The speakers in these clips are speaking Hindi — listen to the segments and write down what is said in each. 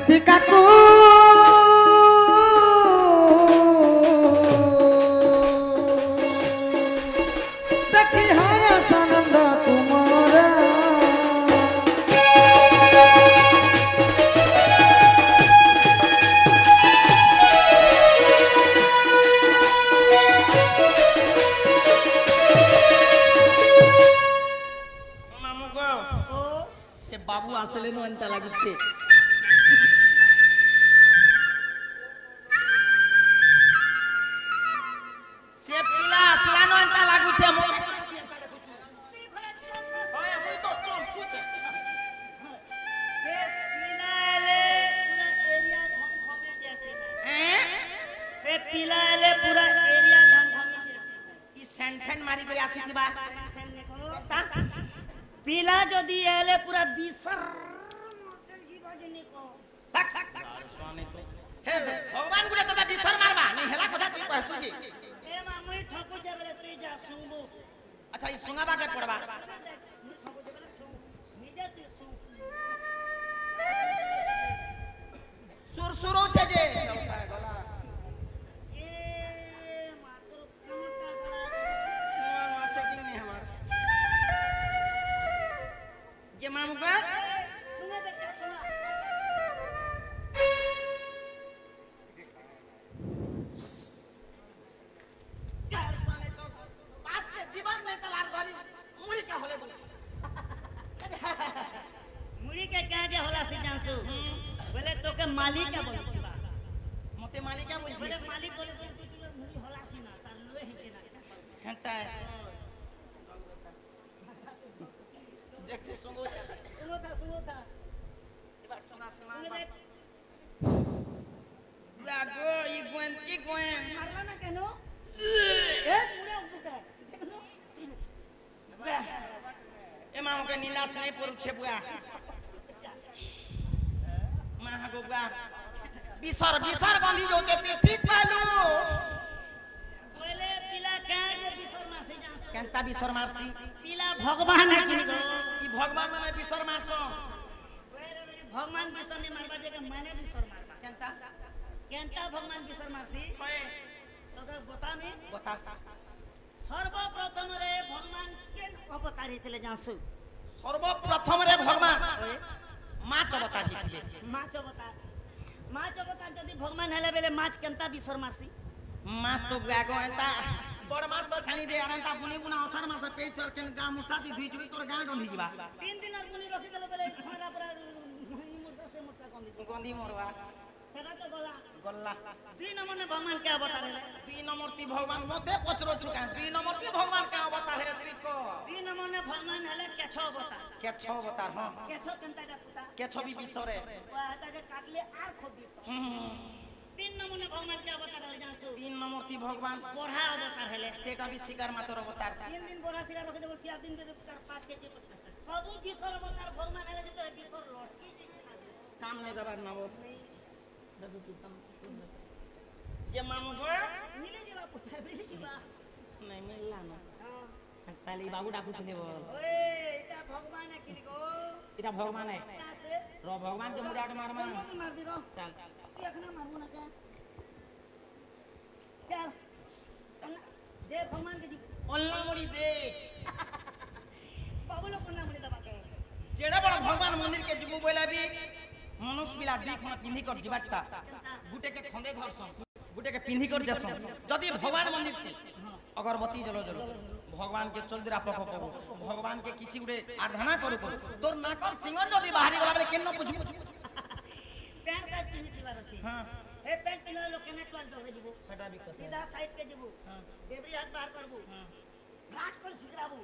ରୀତିକାକୁ ଦେଖି ହରସ ଆନନ୍ଦ ତୁମର बाबू आसले नो एंता लागिछे से पिला आसला नो एंता लागुछे मो होय मुई तो चमकुछे से पिला एले पूरा एरिया घमघमे जैसे हैं से पिला एले पूरा एरिया घमघमे जैसे ई सेंटन मारी करे आसी दिबा ता पिला जदी एले पूरा बिसर मोटल जीवजनी को स्वामी तो हे भगवान गुडे तोता बिसर मारबा नहीं हेला कथा तू कहसु की ए मामुई ठकु जे बेले तू जा सुंबू अच्छा ई सुंगाबा के पड़बा निजे तू सुरसुरो छे जे गला ए मातर कोटा गला सेटिंग नहीं हमार ये मामू का सुने दे क्या सुना यार साले तो पास के जीवन में तलार गली मुड़ी का होले बोल मुड़ी के क्या जे होला सी जानसु बोले तो के मालिक क्या बोल मते मालिक क्या बोल बोले मालिक बोले तू मुड़ी होला सी ना तार लोए हिचे ना हटा सुनो था इबार सुना लागो ई गोन मारला ना केनो ए पूरा उठा ए मामो के निंदा से नहीं पुरु छे बुआ माहा गोगा बिसर गांधी जो देते ठीक पालू बोले पिला का जे बिसर मासी जान केनता बिसर मारसी पिला भगवान है कि ई भगवान माने बिसर मारसो भगवान बिसर नहीं मारबा जे के माने बिसर मारबा केनता भगवान बिसर मारसी होय तो बता सर्वप्रथम रे भगवान केन अवतार हितले जानसु सर्वप्रथम रे भगवान माछ अवतार हितले माछ अवतार जदी भगवान हेले बेले माछ केनता बिसर मारसी माछ तो गागो एंता बड़ माछ तो छानी दे आरंता बुनी बुना असार मास पे चर के गा मुसाती धुई जुई तोर गा गंधी जीवा 3 दिन बुनी रखि देले बेले खरा पूरा ई मुसा से मुसा गंधी मोरवा सेटा तो गल्ला 2 नंबर ने भगवान के अवतार है 2 नंबर ती भगवान मते पचरो छुका 2 नंबर ती भगवान का अवतार है तू को 2 नंबर ने भगवान हले केछो अवतार हां केछो केनता पुता केछो भी बिसरे वाटा के काटले आर खो बिसर 3 नंबर ने भगवान के अवतार ले जानसु 3 नंबर ती भगवान बोरहा अवतार हेले सेटा भी शिकार माचर अवतार 3 दिन बोरहा शिकार रख देबो 4 दिन के 5 के सब बिसर अवतार भगवान हेले जे तो बिसर लड़की काम नहीं दबार ना वो ये मामू को मिले जीवा पुता मिले जीवा नहीं मिलला ना हां साली बाबू डाकू थे बोल ओए एटा भगवान है किनी को एटा भगवान है रो भगवान के मुड़ाट मार मार दी रो चल देखना मारू ना क्या चल दे भगवान के जी ओल्ला मुड़ी दे बाबू लोग ओल्ला मुड़ी दबा के जेड़ा बड़ा भगवान मंदिर के जुबू बोला भी मनुष्य पिला देख मत पिंधी कर जीवाटा गुटे के खंदे धरसन गुटे के पिंधी कर जसन जदी भगवान मंदिर के अगरबत्ती जलो भगवान के चल दिरा पक भगवान के किछि गुटे आराधना करू तोर नाकर सिंगन जदी बाहरी गला बेले केन पूछ पैंट साइड पिंधी दिवा रछि हां ए पैंट पिला लोग केने क्लास दे जीवो फटा भी सीधा साइड के जीवो देबरी हाथ बाहर करबो घाट कर सिकराबो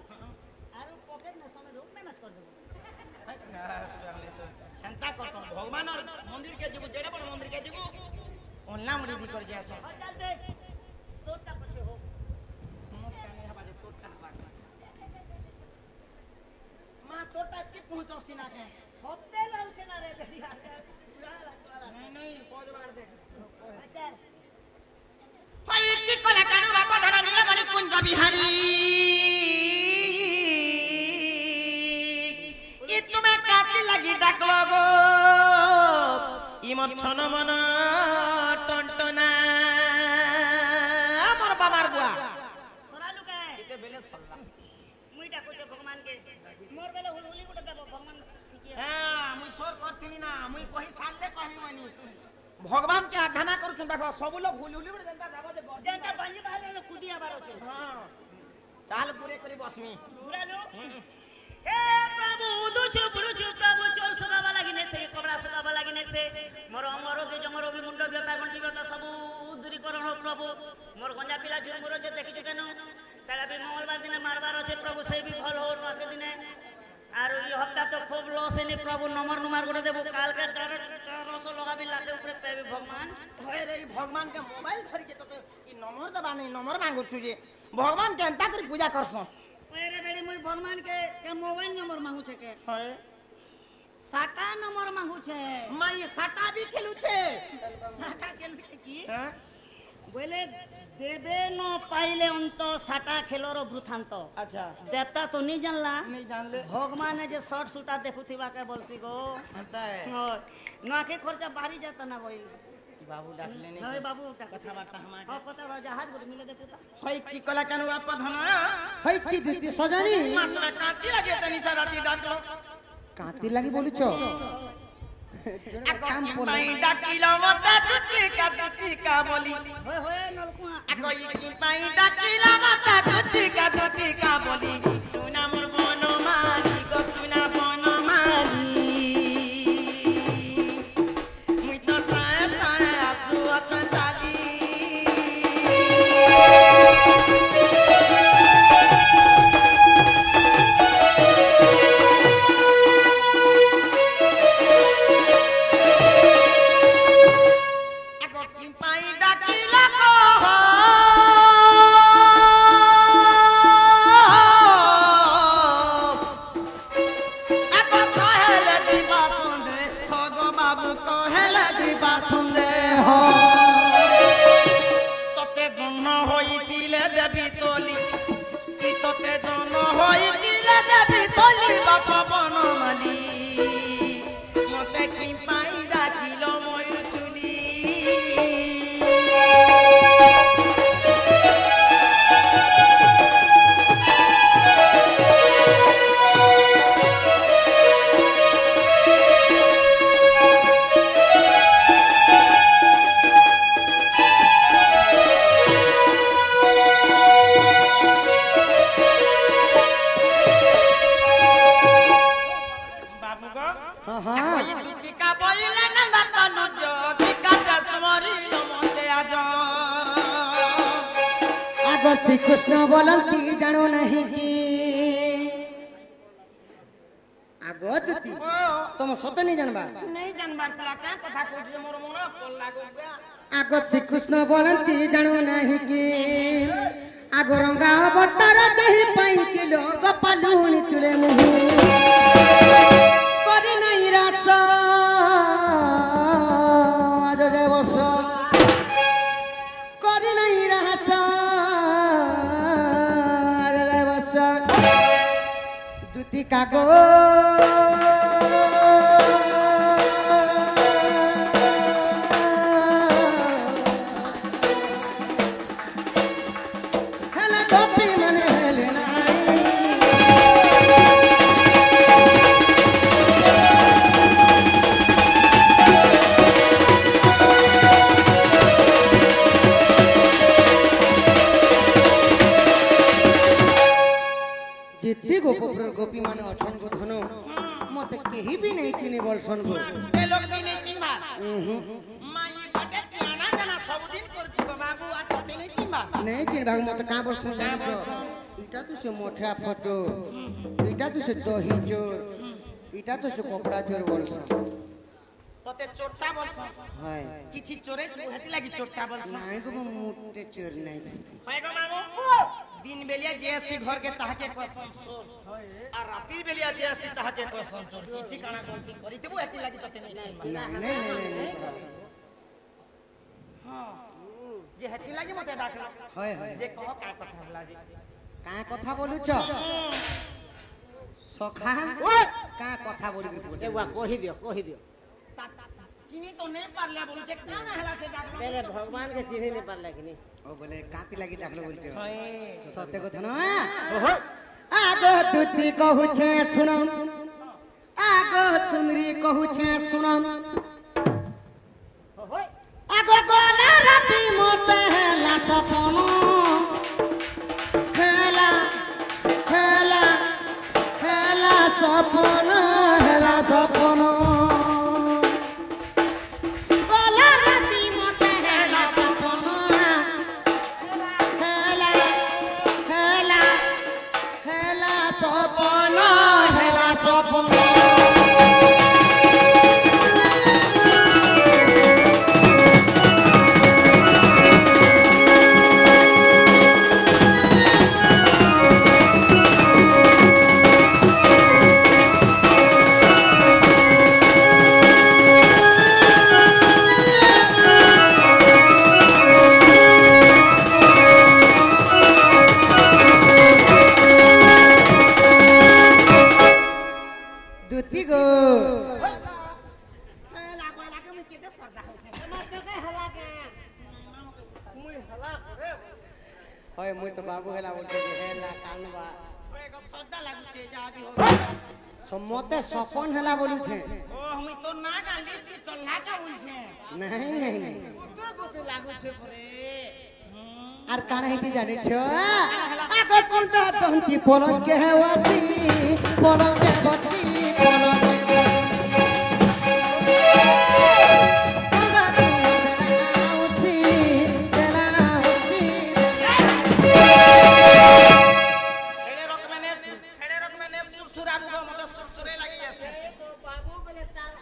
आरो पॉकेट में समय दो मैनेज कर देबो हंता करतो भगवान और मंदिर के जीवो जेड़े बड़ मंदिर के जीवो ओन्ला मुड़ी दी कर जासो चल दे तोटा पछे हो मत काने हबा जे तोटा हबा मां तोटा की पहुंचो सीना के होते लाउ छे ना रे बेरिया नहीं पोज मार दे अच्छा भाई की कोला कानु बापा धरा नीलमणि कुंज बिहारी ई तुम्हें काती लगी डाकलो गो ইমর ছন মন টনটনা আমার বাবার বুয়া সরালু কে এতে বেলে সল্লা মুই ডাকুছে ভগবান কে মোর বেলে হুলহুলি গুটে দেব ভগবান ঠিকই হ্যাঁ মুই সর করতিনি না মুই কহি সারলে কহি মানি ভগবান কে আরাধনা করছুন দেখো সবু লোক হুলহুলি বড় জনতা যাব যে গর্জন যেটা বাজি বাহালে কুদি আবার আছে হ্যাঁ চাল পুরে করে বসমি সরালু হে প্রভু দুচু পুরুচু প্রভু চল সুগাবা লাগিনে সে কবড়া সুগাবা লাগিনে সে মোর অঙ্গরোগী জমরোগী মুন্ড ব্যথা গণ্ঠি ব্যথা সবু দূরীকরণ হোক প্রভু মোর গঞ্জা পিলা ঝুরমুর আছে দেখিছো কেন সেটা বি মঙ্গলবার দিনে মারবার আছে প্রভু সেই বি ফল হোক নকে দিনে আর এই হপ্তাহ তো খুব লস এনে প্রভু নমর নুমার করে দেব কালকে ডাইরেক্ট রস লগাবি লাখে উপরে পেবি ভগবান হয় রে ভগবান কে মোবাইল ধরি কে তোতে কি নম্বর দবা নাই নম্বর মাগুছু যে ভগবান কে এন্তা করে পূজা করছ ওরে বেড়ি মুই ভগবান কে মোবাইল নম্বর মাগু છે કે হয় સાટા નંબર માંગુ છે মাই সাটা বি খেলুছে સાટા કેમ છે কি হ্যাঁ বলে দেবে ন পাইলে অন্ত সাটা খেলর বৃথান্ত আচ্ছা দেবতা তো নি জানলা नहीं जानले ভগবানে যে শর্ট সুটা দেখুথিবা কে বলছি গো आता है নাকে খরচা বাড়ি যেত না বই बाबू डाकले नहीं হয় বাবু টাকা कथा बार्ता हमारे কথা জাহাজ করে মিলে দেখো তা होय की कला कानु आप धना হই কি দিতি সজানি मात्र काती लगे तनी राती डाकलो কাঁতি লাগি বলুছ কাম পাই ডাকিলো মতা তুতি কা বলি হয় নলকুয়া আকো কি পাই ডাকিলো মতা তুতি কা বলি সুনা মোর বনমালি গো সুনা বনমালি মুই তো ছায় ছায় আসু আসু চালি আকো কি পাই ডাকিলো কো আকো কহেলে দিবা সন্দে হো গো বাবু কহেলে দিবা সন্দে হো তোতে জন্ম হইছিলে দেবী তলি ই তোতে জন্ম হইছিলে দেবী তলি বাপ বনমালি মতে কি পাই ডাকিল ময়ূর চুলি বাবু গো হ্যাঁ হ্যাঁ ওই দুতিকা বইলে নন্দা তনু জ্যোতিকা চশমরিল মতে আজ আগ শ্রীকৃষ্ণ বলন্তি জানো নাহি কি আগ দিতি তোম সত নি জানবা नहीं जानबार पिला क्या कथा कहछ मोर मन पल लागो गया আগ শ্রীকৃষ্ণ বলন্তি জানো নাহি কি আগ রঙ্গা বটর দেহি পাইছিল গোপালুনি তুলে মুহু করে নাই রাস আজ দেবস করে নাই রাস আজ দেবস দুতি কাগো হেলে গোপী মানে হেলে নাই जेते गोपपुर गोपी माने अछन गो धन मते केही भी नहीं चिनी बोलसन गो ए लोग भी नहीं चिन्हबा माई बटे जाना जाना सब दिन करछु गो बाबू आ तते नहीं चिन्हबा नहीं चिन भाग मते का बोलसन जानी छो इटा तो से मोठा फोटो इटा तो से दही चोर इटा तो से कपड़ा चोर बोलसन तते चोरटा बोलछ हाय किछि चोरे हेती लागि चोरटा बोलछ नहीं गो मोटे चोर नहीं होय गो बाबू दिन बेलिया जेसी घर के ताके कोसन चोर आ रातिर बेलिया जेसी ताके कोसन चोर किछि काना गलती करी देबो हेती लागि तते नहीं नहीं हां जे हेती लागि मते डाकला हाय हाय जे कह का कथा होला जे का कथा बोलु छ सखा ओए का कथा बोली के এগুয়া কহি দিও ता ता চিনি তো নেই পারলে বলছে কানা হেলা সে ডাকলো पहले भगवान के चिन्ह नहीं पारला कि नहीं ओ बोले काती लागी डाकलो बोलते हो सत्य को थनो आगो दुती कहू छे सुनो आगो सुंदरी कहू छे सुनो आगो गोला राती मोते हेला सपनो हेला हेला हेला सपनो हेला सपनो गोला राती मोते हेला सपनो हेला हेला हेला सपनो हेला सपनो दुती गो হেলা কইলা কে কেতে সরদা হইছে ओए मुई तो बाबू हेला बोलते कि हेला कानवा ওই গো সরদা লাগছে যা বি हो समोते सपन हेला बोलू छे ও আমি তো না গা লিস্ট চলনা কা বলছে नहीं नहीं नहीं তো গতো লাগু ছে পরে আর কানা হেতি জানি ছো আগো কোনটা তন্তি পলক কে হেওয়াসি পলক কে বসি পলক কে এড়ে রকমেনে সুরসুরা বুগো মতে সুরসুরে লাগি আছে বাবু বলে তার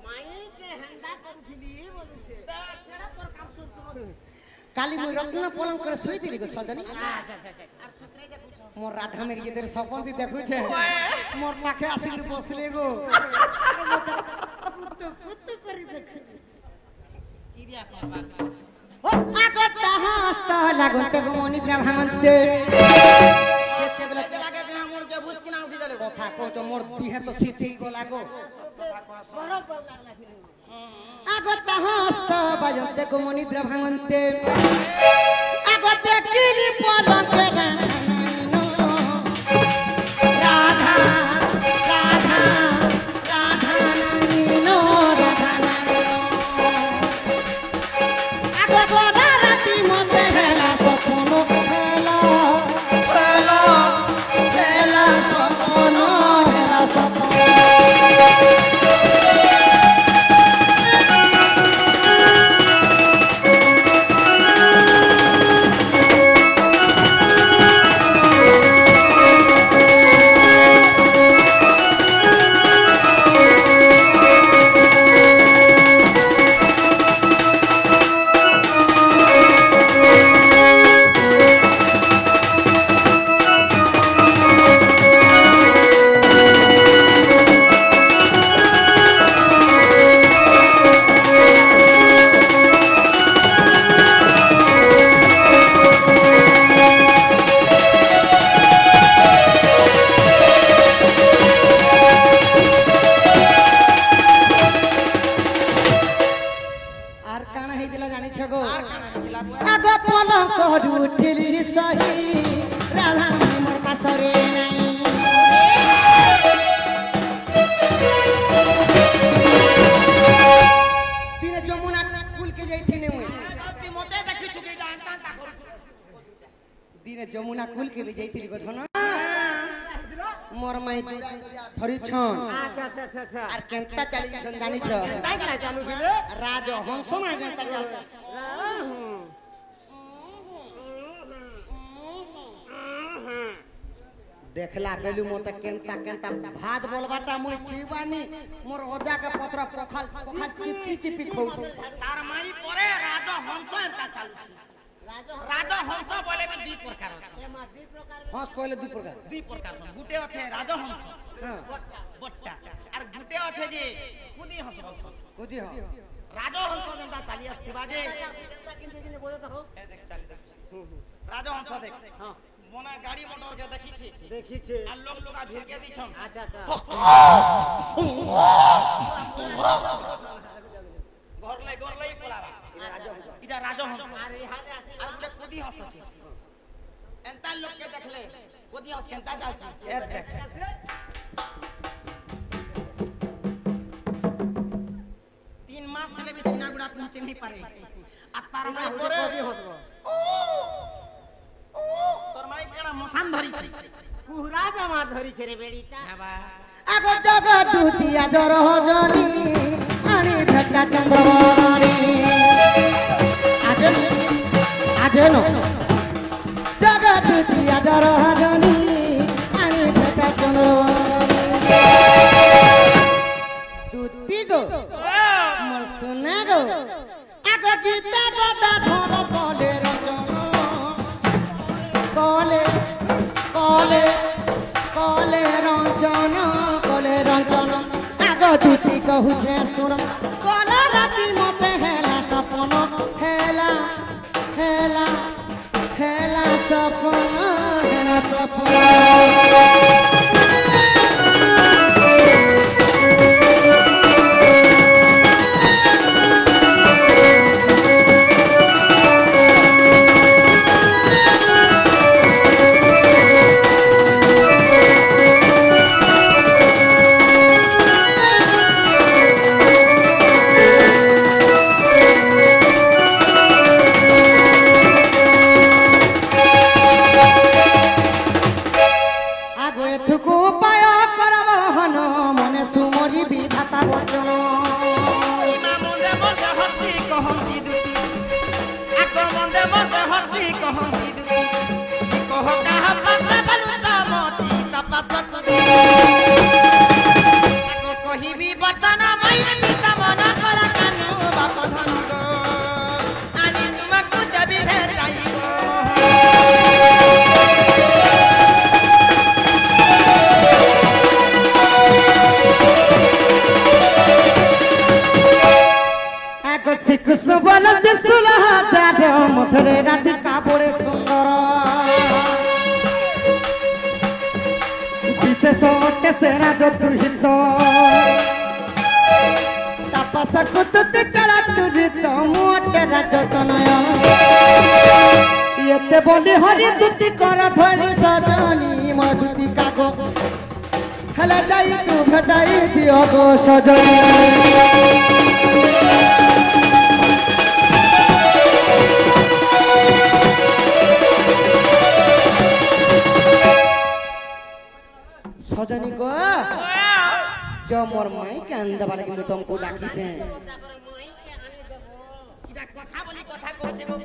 মাইকে হেন্দা করুছিলি বলছে কেডা পর কাম সুরসুর কালি মুই রত্ন পলক করে শুই দিলি গো সজনী আর সুসরে দেখুছ মোর রাধা মেঘ যেদের সপন দি দেখুছে মোর পাখে আসিলি বসলে গো কুতু করে দেখে চিড়িয়া করবা আগত হাস্ত লাগতে গো মনিদ্রা ভাঙন্তে কেসে বলে লাগে দেহ মোর কে ভুসকি না উঠি দেলে কথা কইছ মোর দিহে তো সিতেই গো লাগো বরাবর লাগলা আগত হাস্ত বাজতে গো মনিদ্রা ভাঙন্তে আগতে কিলি পলকে রাধা রাধা রাধা নাইনো রাধা নাইনো আগো গোলা রাতি মতে হেলা সপনো হেলা হেলা হেলা সপনো হেলা সপনো আর কানা হেইদিলা জানিছ গো আর কানা দিলা আগো পলক উঠিলি সহি রাধা মোর পাশরে নাই দিনে যমুনা কুলকে যাইতিনে মুই তুই মতে দেখিছু কি জানতা তা কর দিনে যমুনা কুলকে যাইতিলি গো ধন মোর মাই ধরিছন আচ্ছা আচ্ছা আচ্ছা আচ্ছা আর কেনতা চালি জানিছ তাই কেন চালু দিলে রাজ হংস না কেনতা চালছ देखला बेलू मते केनता केनता भात बोलबाटा मुई छिबानी मोर ओजा के पत्र पोखल पोखल चिपी चिपी खौछ তার মাই পরে রাজা হংস এন্তা চালছি রাজা হংস বলে বি দুই প্রকার আছে हंस कहले दु प्रकार দুই প্রকার গুটে আছে রাজা হংস हां বট্টা আর গুটে আছে যে কুদি হংস হংস कोदी हो রাজা হংস যেটা চালি আসতিবা যে এ দেখ চালি দেখ রাজা হংস দেখ হ্যাঁ মনে গাড়ি মোটর কে দেখিছি দেখিছে আর লোক লোকা ভিড়কে দিছন আচ্ছা আচ্ছা ରାଜହଂସ আর ଗୋଟେ କୁଦି ହଂସ ଅଛି ଏନ୍ତା ଲୋକକେ ଦେଖଲେ କୁଦି ହଂସ କେନ୍ତା ଯାଉଛି ଏ ଦେଖ 3 মাস ହେଲେ ବି ଚିହ୍ନା ଗୁଡା ପହଞ୍ଚି नहीं पारे আর তার মাই পরে তোর মাই কেডা মশান ধরি ছি পুরা জমা ধরি ছেড়ে বেড়িটা বাবা আগো জগদূতিয়া জর জনি আনি ভেটা চন্দ্রবদনী আজেন জগদূতিয়া জর জনি আনি ভেটা চন্দ্রবদনী দুতি গো মোর সোনা গো আগো গীতা কথা ধর কলে রচন কলে কলে কলে রঞ্জন আগ দুতি কহুছে শুণ কলা রাতি মতে হেলা সপন হেলা হেলা হেলা সপন হেলা সপন মধুরে রাধিকা বড়ে সুন্দর বিশেষ অটে সে রাজদুহিত তাপস কুতুতে চলা দুরিত মোটে রাজতনয় এতে বলি হরি দুতি কর ধরি সজনী মধুতি কাগো হেলা যাই তু ভেটাই দিও গো সজনী सजनी को जो मोर माई के अंदर वाले কিন্তু तुमको डाकी छे এটা কথা বলি কথা কইছে গো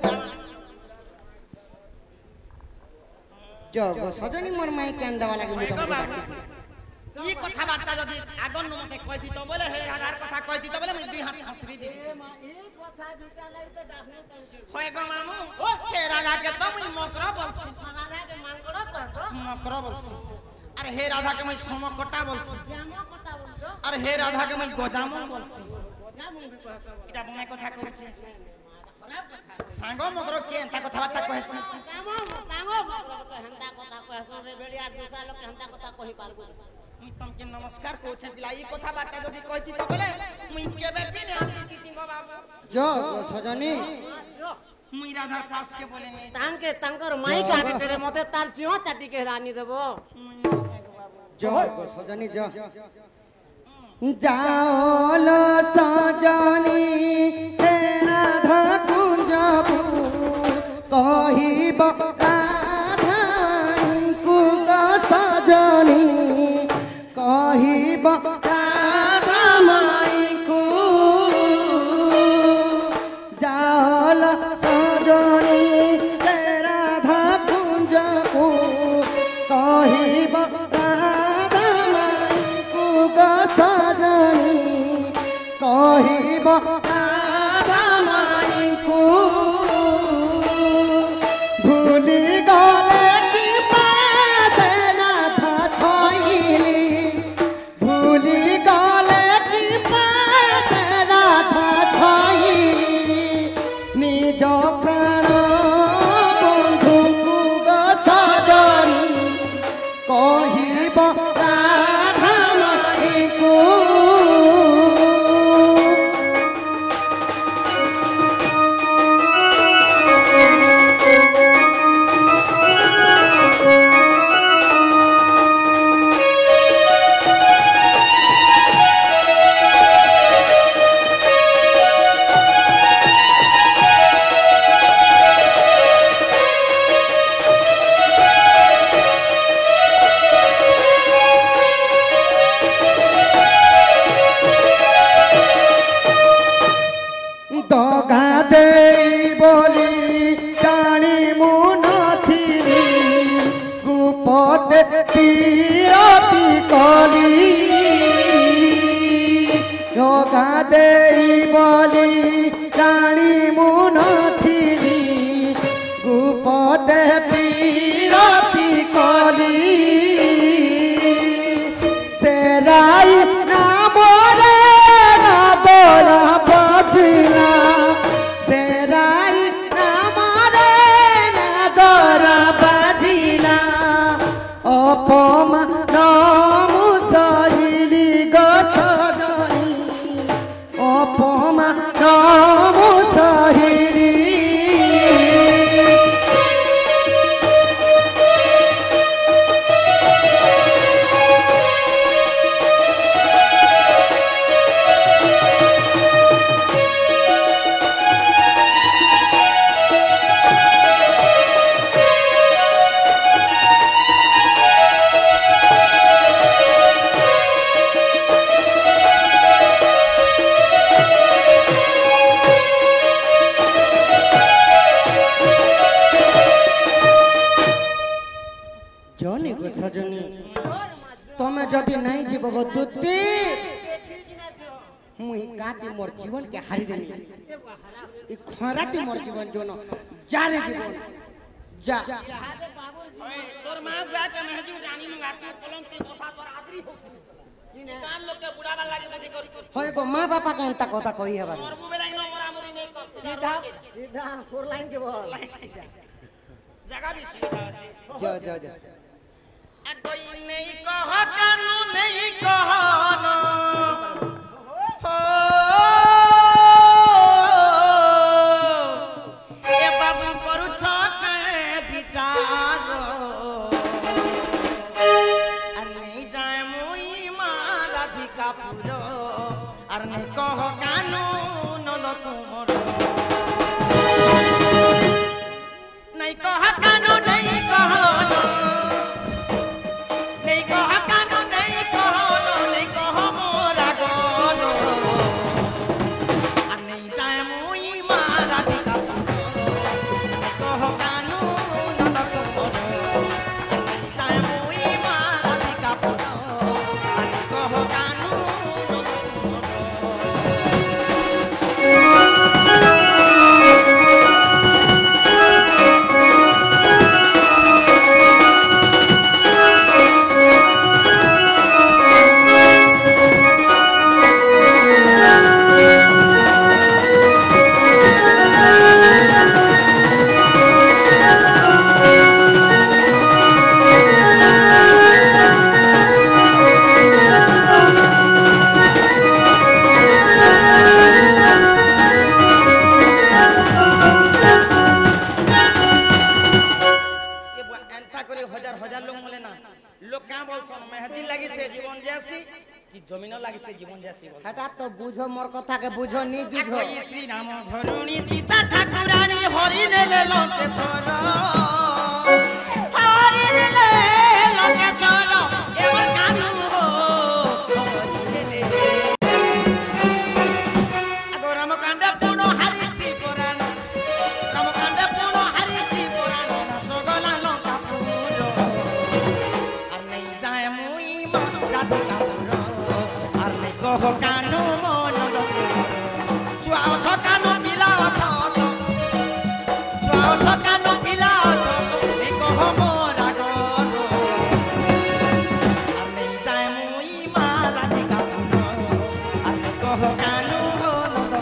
जो गो सजनी मोर माई के अंदर वाला কিন্তু तुमको डाकी छे এই কথা বার্তা যদি আগন মতে কই দিত বলে হে রাজার কথা কই দিত বলে মই দুই হাত হসরি দিই এই কথা ভিটা লাই তো ডাকনে তমকে হয় গো মামু ও হে রাজা কে তো মই মকরা বলছি রাজা के मानगड़ कहतो মকরা বলছি अरे हे राधा के मैं समकटा बोलছি জামকটা বলতো अरे हे राधा के मैं गोजामुन बोलছি জামুন भी कहतो এটা বনে কথা কইছে खराब কথা সাঙ্গ মগর কে এন্তা কথা বার্তা কইছে তাঙ্গো তাঙ্গো তো হেন্তা কথা कहतो रे बेड़िया दूसरा लोग हेंता কথা কহি পারবো মুই তমকে নমস্কার কইছে বিলা এই কথা বার্তা যদি কইতি তো বলে মুই কেবে বিনে আসি তিঙ্গো বাবা जो सजनी मुई राधार पास के बोले नहीं तांके तांकर माई का आगे तेरे मते तार चियो चाटी के रानी देबो जो सजनी जो जाओ लो सजनी से राधा कुंजबू कहिब राधा को सजनी कहिब राधा माई को जाओ सजनी से राधा कुंज को कहिब राधा माई को सजनी कहिब राधा माई को भूली गले कि पास राधा छोइली भूली गले कि पास राधा छोइली निज प्राण बंधु को सजनी कहिब राधा माई को তো গাদে বলি জানি মুনথিলি গুপতে পিরতি কলি তো গাদে বলি জানি মুনথিলি গুপতে পিরতি কলি সেরাই নামরে নাগরা বাজিলা সেরাই নামরে নাগরা বাজিলা অপমান মুসহিলি গছ জনি অপমান মুসহিলি জনি গো সজনী তুমি যদি নাই জীব গো দুতি মুই কাতি মোর জীবন কে হারি দেনি ই খরাতি মোর জীবন জন্য যারে জীবন যা তোর মা গাতে মেহজি জানি মু গাতে পলন্তি বসা তোর আদরি हो কান লোকে বুড়াবা লাগি বদি করি হয় গো মা বাবা কেনতা কথা কই হবার মোর বুবেলাই ন মোরা মরি নেই কর সিধা সিধা ফোর লাইন কে বল জায়গা भी सुविधा আছে যা যা যা कोई नहीं कह कानू नहीं कहना हो ए बाबू करू छके विचार আর नहीं जाए मुई माराधिका पुरो আর नहीं कह कानू नंद तुमर नहीं कह कानू नहीं कहना नहीं कह कानो नहीं कहनो नहीं कह मोरा गनो आ नहीं जाए मुई मारा दिका कह कानो ननक पड़ो नहीं जाए मुई मारा दिका पड़ो आ कह कानो जमीन लगी से जीवन जैसी हटा तो बुझो मोर कथा के बुझो नी जुझो श्री राम धरुणी सीता ठाकुरानी हरि ने ले लोकेश्वर हरि ने ले लोकेश्वर एवर कानू हो हरि ने ले अगो रामकांड पुनो हरि ची पुराण रामकांड पुनो हरि ची पुराण सगला लंका पुरो और नहीं जाए मुई मा राधिका पुरो कह कानू मन चुआओ छ कानू पिला चुआओ छ कानू पिला ए कह मोरा गनो और नहीं जाए मुई मारा दिका और कह कानू मन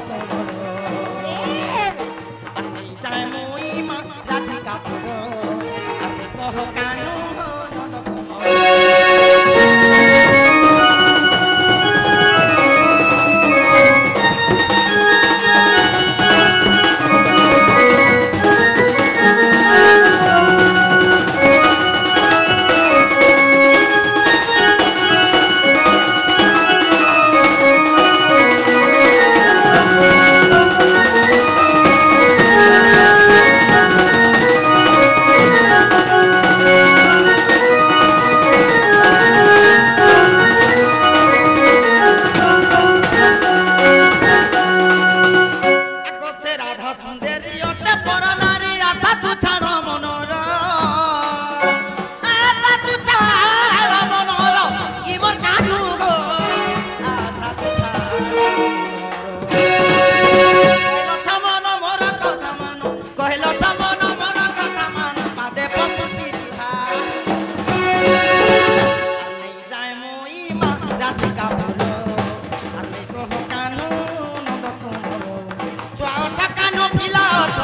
ପିଲା ଅଛ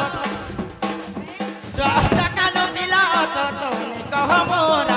ଚକାନ ପିଲା ଅଛ ତମେ କହ ମୋର